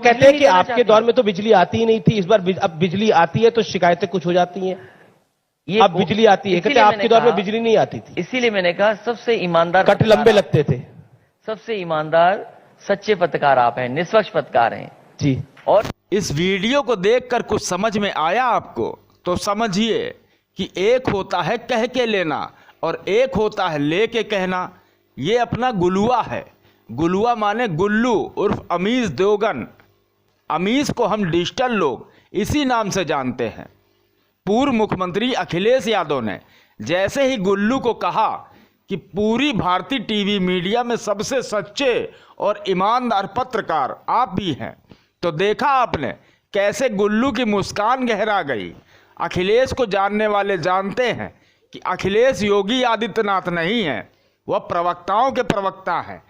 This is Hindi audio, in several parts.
कहते हैं कि आपके दौर में तो बिजली आती ही नहीं थी, इस बार अब बिजली आती है तो शिकायतें कुछ हो जाती हैं। अब बिजली आती है, कहते हैं आपके दौर में बिजली नहीं आती थी। इसीलिए मैंने कहा सबसे ईमानदार कट लंबे लगते थे। सबसे ईमानदार सच्चे पत्रकार आप हैं, निष्पक्ष पत्रकार हैं जी। और इस वीडियो को देखकर कुछ समझ में आया आपको तो समझिए कि एक होता है कह के लेना और एक होता है लेके कहना। ये अपना गुलुआ है। गुलुआ माने गुल्लू उर्फ अमीश देवगन। अमीश को हम डिजिटल लोग इसी नाम से जानते हैं। पूर्व मुख्यमंत्री अखिलेश यादव ने जैसे ही गुल्लू को कहा कि पूरी भारतीय टीवी मीडिया में सबसे सच्चे और ईमानदार पत्रकार आप भी हैं, तो देखा आपने कैसे गुल्लू की मुस्कान गहरा गई। अखिलेश को जानने वाले जानते हैं कि अखिलेश योगी आदित्यनाथ नहीं है, वह प्रवक्ताओं के प्रवक्ता हैं।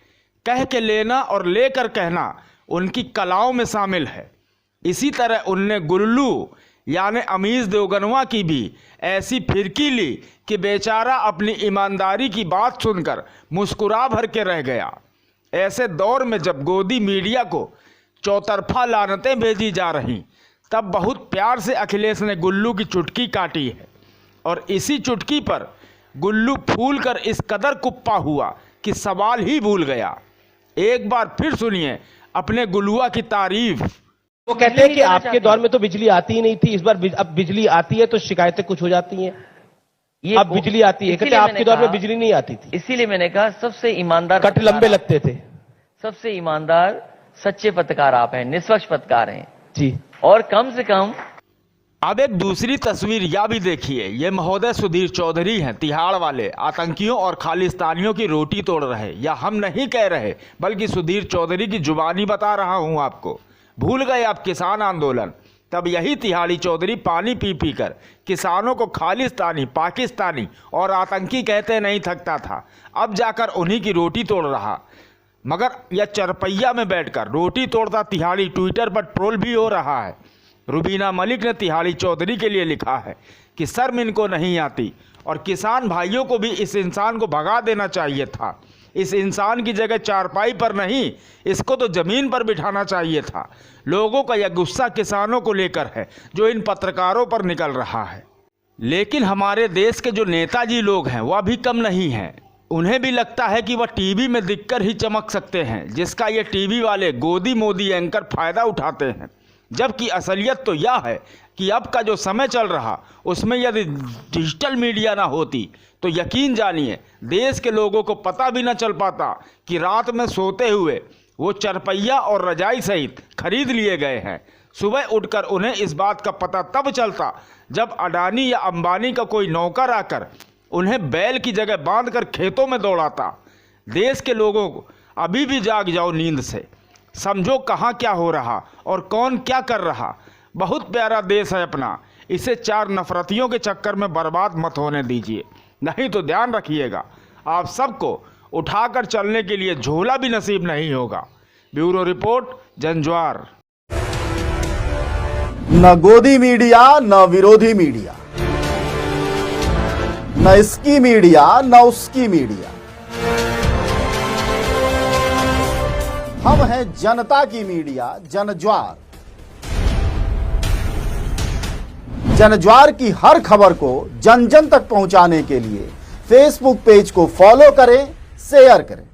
कह के लेना और लेकर कहना उनकी कलाओं में शामिल है। इसी तरह उनने गुल्लू यानी अमीश देवगनवा की भी ऐसी फिरकी ली कि बेचारा अपनी ईमानदारी की बात सुनकर मुस्कुरा भर के रह गया। ऐसे दौर में जब गोदी मीडिया को चौतरफा लानतें भेजी जा रहीं, तब बहुत प्यार से अखिलेश ने गुल्लू की चुटकी काटी है और इसी चुटकी पर गुल्लू फूल कर इस कदर कुप्पा हुआ कि सवाल ही भूल गया। एक बार फिर सुनिए अपने गुलुआ की तारीफ। वो कहते हैं कि आपके दौर में तो बिजली आती ही नहीं थी, इस बार अब बिजली आती है तो शिकायतें कुछ हो जाती हैं। अब बिजली आती है, कहते हैं आपके दौर में बिजली नहीं आती थी। इसीलिए मैंने कहा सबसे ईमानदार कट लंबे लगते थे। सबसे ईमानदार सच्चे पत्रकार आप हैं, निष्पक्ष पत्रकार हैं जी। और कम से कम अब एक दूसरी तस्वीर या भी देखिए। ये महोदय सुधीर चौधरी हैं, तिहाड़ वाले आतंकियों और खालिस्तानियों की रोटी तोड़ रहे। या हम नहीं कह रहे बल्कि सुधीर चौधरी की जुबानी बता रहा हूं आपको। भूल गए आप किसान आंदोलन? तब यही तिहाड़ी चौधरी पानी पी पी कर किसानों को खालिस्तानी, पाकिस्तानी और आतंकी कहते नहीं थकता था। अब जाकर उन्हीं की रोटी तोड़ रहा। मगर यह चरपैया में बैठकर रोटी तोड़ता तिहाड़ी ट्विटर पर ट्रोल भी हो रहा है। रुबीना मलिक ने तिहाड़ी चौधरी के लिए लिखा है कि शर्म इनको नहीं आती और किसान भाइयों को भी इस इंसान को भगा देना चाहिए था। इस इंसान की जगह चारपाई पर नहीं, इसको तो ज़मीन पर बिठाना चाहिए था। लोगों का यह गुस्सा किसानों को लेकर है जो इन पत्रकारों पर निकल रहा है। लेकिन हमारे देश के जो नेताजी लोग हैं वह भी कम नहीं हैं। उन्हें भी लगता है कि वह टीवी में दिखकर ही चमक सकते हैं, जिसका ये टीवी वाले गोदी मोदी एंकर फ़ायदा उठाते हैं। जबकि असलियत तो यह है कि अब का जो समय चल रहा उसमें यदि डिजिटल मीडिया ना होती तो यकीन जानिए देश के लोगों को पता भी न चल पाता कि रात में सोते हुए वो चरपैया और रजाई सहित खरीद लिए गए हैं। सुबह उठकर उन्हें इस बात का पता तब चलता जब अडानी या अंबानी का कोई नौकर आकर उन्हें बैल की जगह बांधकर खेतों में दौड़ाता। देश के लोगों को अभी भी जाग जाओ नींद से, समझो कहाँ क्या हो रहा और कौन क्या कर रहा। बहुत प्यारा देश है अपना, इसे चार नफरतियों के चक्कर में बर्बाद मत होने दीजिए, नहीं तो ध्यान रखिएगा आप सबको उठाकर चलने के लिए झोला भी नसीब नहीं होगा। Bureau report, Janjwar. न गोदी मीडिया न विरोधी मीडिया, न इसकी मीडिया न उसकी मीडिया। हम हैं जनता की मीडिया, जनज्वार। जनज्वार की हर खबर को जन जन तक पहुंचाने के लिए फेसबुक पेज को फॉलो करें, शेयर करें।